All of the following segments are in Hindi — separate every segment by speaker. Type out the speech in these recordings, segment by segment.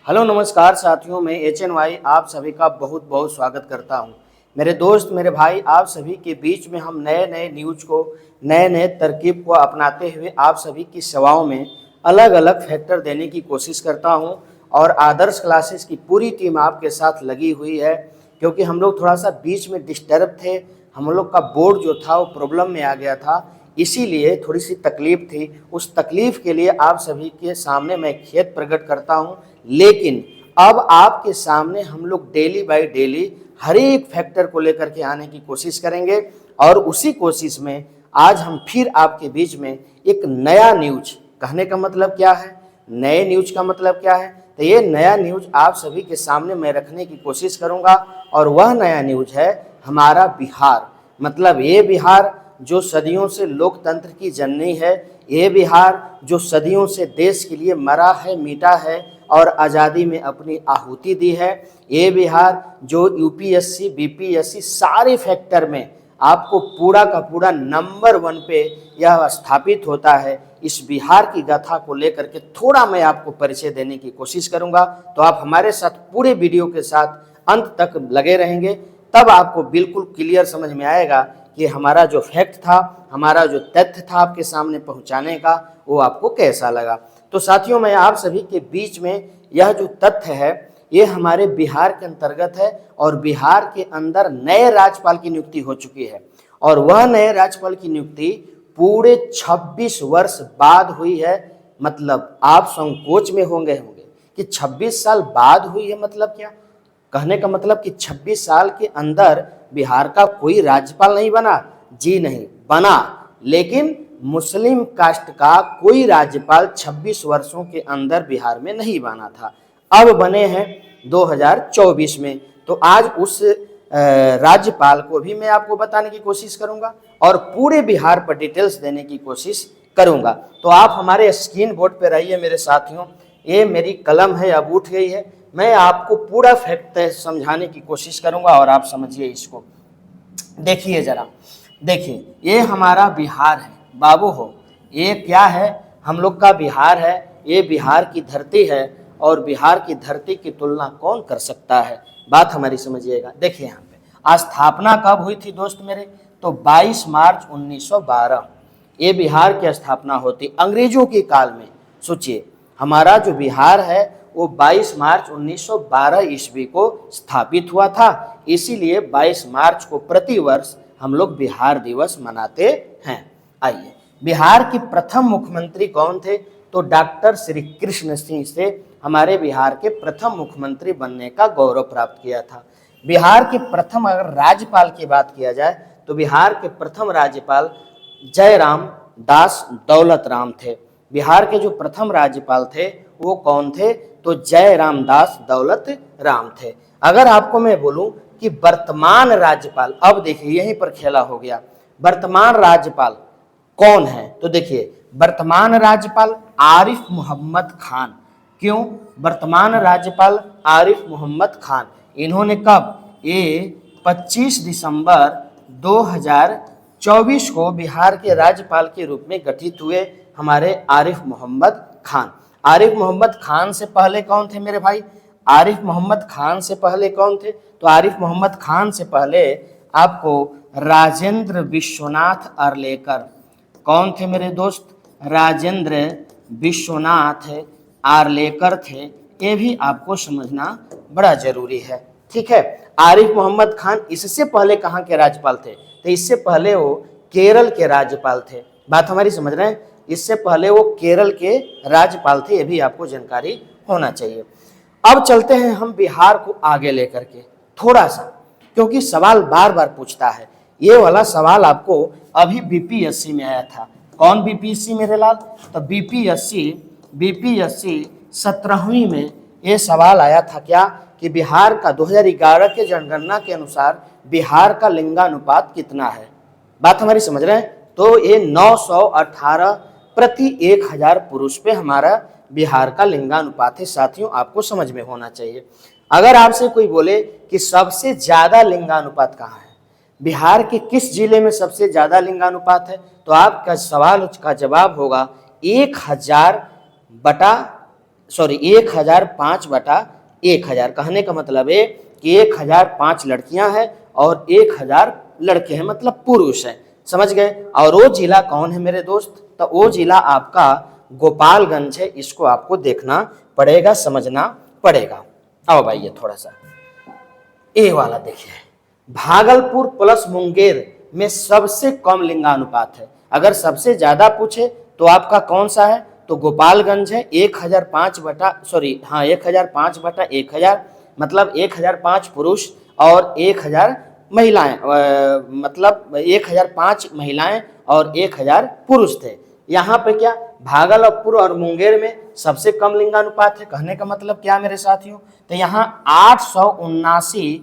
Speaker 1: हेलो नमस्कार साथियों, मैं HNY आप सभी का बहुत बहुत स्वागत करता हूं। मेरे दोस्त मेरे भाई, आप सभी के बीच में हम नए नए न्यूज़ को, नए नए तरकीब को अपनाते हुए आप सभी की सेवाओं में अलग अलग फैक्टर देने की कोशिश करता हूं। और आदर्श क्लासेस की पूरी टीम आपके साथ लगी हुई है, क्योंकि हम लोग थोड़ा सा बीच में डिस्टर्ब थे। हम लोग का बोर्ड जो था वो प्रॉब्लम में आ गया था, इसीलिए थोड़ी सी तकलीफ थी। उस तकलीफ के लिए आप सभी के सामने मैं खेद प्रकट करता हूं। लेकिन अब आपके सामने हम लोग डेली बाय डेली हर एक फैक्टर को लेकर के आने की कोशिश करेंगे। और उसी कोशिश में आज हम फिर आपके बीच में एक नया न्यूज, कहने का मतलब क्या है, नए न्यूज का मतलब क्या है, तो ये नया न्यूज आप सभी के सामने मैं रखने की कोशिश करूंगा। और वह नया न्यूज है हमारा बिहार। मतलब ये बिहार जो सदियों से लोकतंत्र की जननी है, ये बिहार जो सदियों से देश के लिए मरा है, मिटा है और आज़ादी में अपनी आहुति दी है। ये बिहार जो यूपीएससी बीपीएससी सारे फैक्टर में आपको पूरा का पूरा नंबर 1 पे यह स्थापित होता है। इस बिहार की गाथा को लेकर के थोड़ा मैं आपको परिचय देने की कोशिश करूंगा, तो आप हमारे साथ पूरे वीडियो के साथ अंत तक लगे रहेंगे। तब आपको बिल्कुल क्लियर समझ में आएगा कि हमारा जो फैक्ट था, हमारा जो तथ्य था आपके सामने पहुंचाने का, वो आपको कैसा लगा। तो साथियों, मैं आप सभी के बीच में यह जो तथ्य है ये हमारे बिहार के अंतर्गत है। और बिहार के अंदर नए राज्यपाल की नियुक्ति हो चुकी है। और वह नए राज्यपाल की नियुक्ति पूरे 26 वर्ष बाद हुई है। मतलब आप संकोच में होंगे कि 26 साल बाद हुई है, मतलब क्या? कहने का मतलब कि 26 साल के अंदर बिहार का कोई राज्यपाल नहीं बना? जी नहीं, बना। लेकिन मुस्लिम कास्ट का कोई राज्यपाल 26 वर्षों के अंदर बिहार में नहीं बना था। अब बने हैं 2024 में। तो आज उस राज्यपाल को भी मैं आपको बताने की कोशिश करूंगा और पूरे बिहार पर डिटेल्स देने की कोशिश करूंगा। तो आप हमारे स्क्रीन बोर्ड पे रहिए मेरे साथियों। ये मेरी कलम है, अब उठ गई है। मैं आपको पूरा फैक्ट समझाने की कोशिश करूंगा और आप समझिए इसको। देखिए जरा, देखिए ये हमारा बिहार है बाबू हो। ये क्या है? हम लोग का बिहार है। ये बिहार की धरती है और बिहार की धरती की तुलना कौन कर सकता है? बात हमारी समझिएगा। देखिए यहाँ पे स्थापना कब हुई थी दोस्त मेरे? तो 22 मार्च 1912 ये बिहार की स्थापना होती अंग्रेजों के काल में। सोचिए, हमारा जो बिहार है वो 22 मार्च 1912 ईस्वी को स्थापित हुआ था। इसीलिए 22 मार्च को प्रतिवर्ष हम लोग बिहार दिवस मनाते हैं। आइए, बिहार के प्रथम मुख्यमंत्री कौन थे? तो डॉक्टर श्री कृष्ण सिंह से हमारे बिहार के प्रथम मुख्यमंत्री बनने का गौरव प्राप्त किया था। बिहार के प्रथम अगर राज्यपाल की बात किया जाए तो बिहार के प्रथम राज्यपाल जयराम दास दौलत राम थे। बिहार के जो प्रथम राज्यपाल थे वो कौन थे? तो जयराम दास दौलत राम थे। अगर आपको मैं बोलूं कि वर्तमान राज्यपाल, अब देखिए यहीं पर खेला हो गया, वर्तमान राज्यपाल कौन है? तो देखिए, वर्तमान राज्यपाल आरिफ मोहम्मद खान। क्यों वर्तमान राज्यपाल आरिफ मोहम्मद खान? इन्होंने कब? ये 25 दिसंबर 2024 को बिहार के राज्यपाल के रूप में गठित हुए हमारे आरिफ मोहम्मद खान। आरिफ मोहम्मद खान से पहले कौन थे मेरे भाई? आरिफ मोहम्मद खान से पहले कौन थे? तो आरिफ मोहम्मद खान से पहले आपको राजेंद्र विश्वनाथ आर्लेकर। कौन थे मेरे दोस्त? राजेंद्र विश्वनाथ आर्लेकर थे। ये भी आपको समझना बड़ा जरूरी है, ठीक है। आरिफ मोहम्मद खान इससे पहले कहाँ के राज्यपाल थे? तो इससे पहले वो केरल के राज्यपाल थे। बात हमारी समझ रहे हैं? इससे पहले वो केरल के राज्यपाल थे, ये भी आपको जानकारी होना चाहिए। अब चलते हैं हम बिहार को आगे लेकर के थोड़ा सा, क्योंकि सवाल बार बार पूछता है। ये वाला सवाल आपको अभी बीपीएससी में आया था। कौन बीपीएससी मेरे लाल? तो बीपीएससी 17वीं में ये सवाल आया था क्या कि बिहार का 2011 के जनगणना के अनुसार बिहार का लिंगानुपात कितना है? बात हमारी समझ रहे हैं? तो ये 918 प्रति 1000 पुरुष पे हमारा बिहार का लिंगानुपात है। साथियों, आपको समझ में होना चाहिए। अगर आपसे कोई बोले कि सबसे ज्यादा लिंगानुपात कहाँ है, बिहार के किस जिले में सबसे ज्यादा लिंगानुपात है, तो आपका सवाल का जवाब होगा 1000/, सॉरी 1005/1000। कहने का मतलब है कि 1005 लड़कियां हैं और 1000 लड़के हैं, मतलब पुरुष हैं। समझ गए। और वो जिला कौन है मेरे दोस्त? तो वो जिला आपका गोपालगंज है। इसको आपको देखना पड़ेगा, समझना पड़ेगा। आओ भाई ये थोड़ा सा ए वाला देखिए, भागलपुर प्लस मुंगेर में सबसे कम लिंगानुपात है। अगर सबसे ज्यादा पूछे तो आपका कौन सा है? तो गोपालगंज है। 1005/1000, मतलब 1005 पुरुष और 1000 महिलाएं, मतलब 1005 महिलाएं और 1000 पुरुष थे। यहाँ पे क्या भागलपुर और मुंगेर में सबसे कम लिंगानुपात है। कहने का मतलब क्या मेरे साथियों? तो यहाँ 879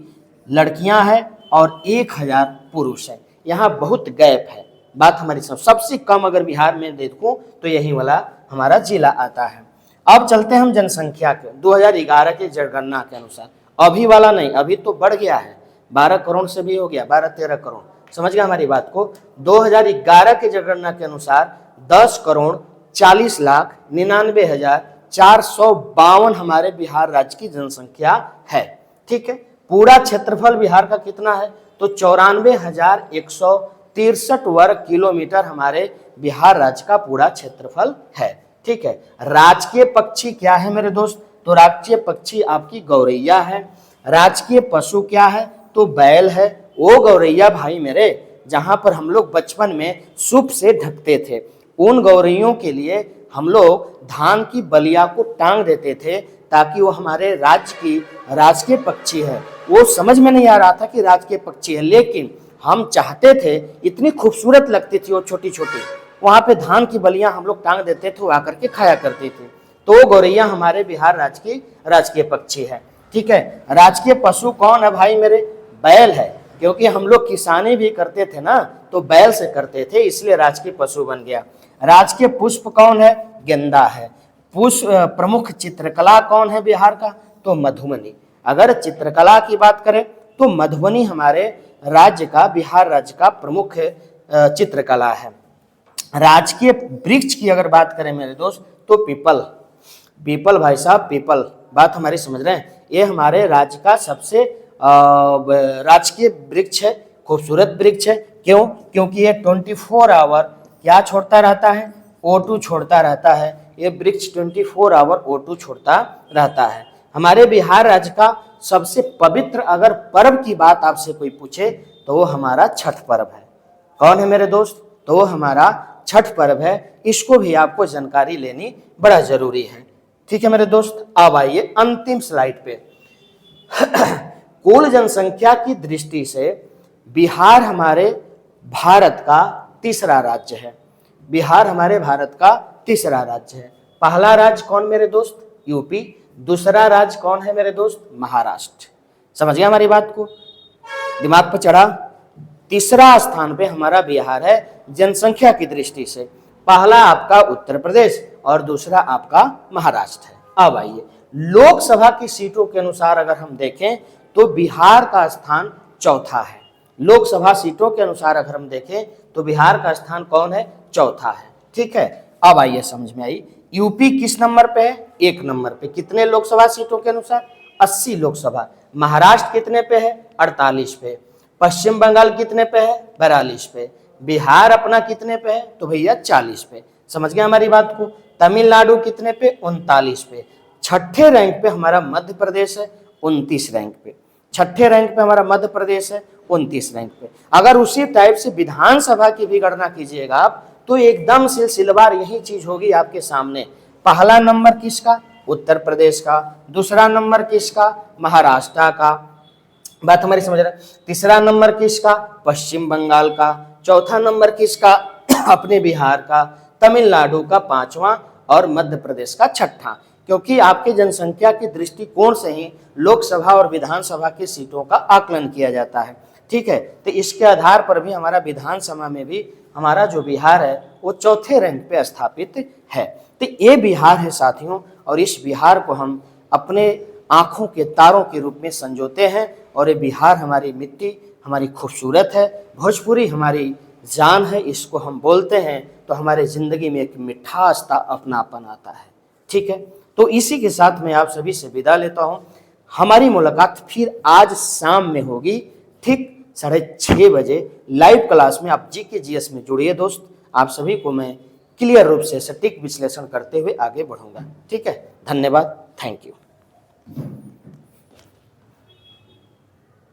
Speaker 1: लड़कियां हैं और 1000 पुरुष हैं। यहाँ बहुत गैप है। बात हमारी सबसे कम अगर बिहार में देखूं तो यही वाला हमारा जिला आता है। अब चलते हैं हम जनसंख्या के 2011 के जनगणना के अनुसार। अभी वाला नहीं, अभी तो बढ़ गया है, 12 करोड़ से भी हो गया, 12-13 करोड़। समझ गया हमारी बात को? 2011 के जनगणना के अनुसार 10,40,99,452 हमारे बिहार राज्य की जनसंख्या है। ठीक है। पूरा क्षेत्रफल बिहार का कितना है? तो 94,163 वर्ग किलोमीटर हमारे बिहार राज्य का पूरा क्षेत्रफल है। ठीक है। राजकीय पक्षी क्या है मेरे दोस्त? तो राजकीय पक्षी आपकी गौरैया है। राजकीय पशु क्या है? तो बैल है। वो गौरैया भाई मेरे, जहां पर हम लोग बचपन में सूप से ढकते थे, उन गौरैयों के लिए हम लोग धान की बलिया को टांग देते थे ताकि वो हमारे राज्य की राजकीय पक्षी है। वो समझ में नहीं आ रहा था कि राजकीय पक्षी है, लेकिन हम चाहते थे, इतनी खूबसूरत लगती थी वो छोटी छोटी, वहां पे धान की बलियां हम लोग टांग देते थे, वो आकर के खाया करते थे। तो वो गौरैया हमारे बिहार राज्य की राजकीय पक्षी है। ठीक है। राजकीय पशु कौन है भाई मेरे? बैल है, क्योंकि हम लोग किसानी भी करते थे ना, तो बैल से करते थे, इसलिए राजकीय पशु बन गया। राजकीय पुष्प कौन है? गेंदा है। पुष्प प्रमुख चित्रकला कौन है बिहार का? तो मधुबनी। अगर चित्रकला की बात करें तो मधुबनी हमारे राज्य का, बिहार राज्य का प्रमुख चित्रकला है। राजकीय वृक्ष की अगर बात करें मेरे दोस्त तो पीपल। पीपल भाई साहब, पीपल, बात हमारी समझ रहे हैं? ये हमारे राज्य का सबसे राजकीय वृक्ष है, खूबसूरत वृक्ष है। क्यों? क्योंकि ये 24 आवर क्या छोड़ता रहता है? O2 छोड़ता रहता है। ये वृक्ष 24 आवर O2 छोड़ता रहता है। हमारे बिहार राज्य का सबसे पवित्र अगर पर्व की बात आपसे कोई पूछे तो वो हमारा छठ पर्व है। कौन है मेरे दोस्त? तो वो हमारा छठ पर्व है। इसको भी आपको जानकारी लेनी बड़ा जरूरी है। ठीक है मेरे दोस्त। अब आइए अंतिम स्लाइड पे। कुल जनसंख्या की दृष्टि से बिहार हमारे भारत का तीसरा राज्य है। बिहार हमारे भारत का तीसरा राज्य है। पहला राज्य कौन मेरे दोस्त? यूपी। दूसरा राज्य कौन है मेरे दोस्त? महाराष्ट्र। समझ गया हमारी बात को? दिमाग पर चढ़ा? तीसरा स्थान पे हमारा बिहार है जनसंख्या की दृष्टि से। पहला आपका उत्तर प्रदेश और दूसरा आपका महाराष्ट्र है। अब आइए लोकसभा की सीटों के अनुसार अगर हम देखें तो बिहार का स्थान चौथा है। लोकसभा सीटों के अनुसार अगर हम देखें तो बिहार का स्थान कौन है? चौथा है। ठीक है। अब आइए समझ में आई, यूपी किस नंबर पे है? 1 नंबर पे। कितने लोकसभा सीटों के अनुसार? 80 लोकसभा। महाराष्ट्र कितने पे है? 48 पे। पश्चिम बंगाल कितने पे है? 42 पे। बिहार अपना कितने पे है? तो भैया 40 पे। समझ गए हमारी बात को? तमिलनाडु कितने पे? 39 पे। छठे रैंक पे हमारा मध्य प्रदेश है, 29 रैंक पे। छठे रैंक पे हमारा मध्य प्रदेश है, 29 रैंक पे। अगर उसी टाइप से विधानसभा की भी गणना कीजिएगा आप तो एकदम सिलसिलेवार यही चीज होगी आपके सामने। पहला नंबर किसका? उत्तर प्रदेश का। दूसरा नंबर किसका? महाराष्ट्र का। बात हमारी समझ रहे हैं? तीसरा नंबर किसका? पश्चिम बंगाल का। चौथा नंबर किसका? अपने बिहार का। तमिलनाडु का 5वां और मध्य प्रदेश का 6ठा। क्योंकि आपके जनसंख्या की दृष्टिकोण से ही लोकसभा और विधानसभा की सीटों का आकलन किया जाता है। ठीक है। तो इसके आधार पर भी हमारा विधानसभा में भी हमारा जो बिहार है वो चौथे रैंक पे स्थापित है। तो ये बिहार है साथियों, और इस बिहार को हम अपने आंखों के तारों के रूप में संजोते हैं। और ये बिहार हमारी मिट्टी हमारी खूबसूरत है, भोजपुरी हमारी जान है, इसको हम बोलते हैं तो हमारे जिंदगी में एक मिठास अपनापन आता है। ठीक है। तो इसी के साथ मैं आप सभी से विदा लेता हूं। हमारी मुलाकात फिर आज शाम में होगी, ठीक 6:30 बजे लाइव क्लास में। आप जी के जीएस में जुड़िए दोस्त, आप सभी को मैं क्लियर रूप से सटीक विश्लेषण करते हुए आगे बढ़ूंगा। ठीक है, धन्यवाद, थैंक यू।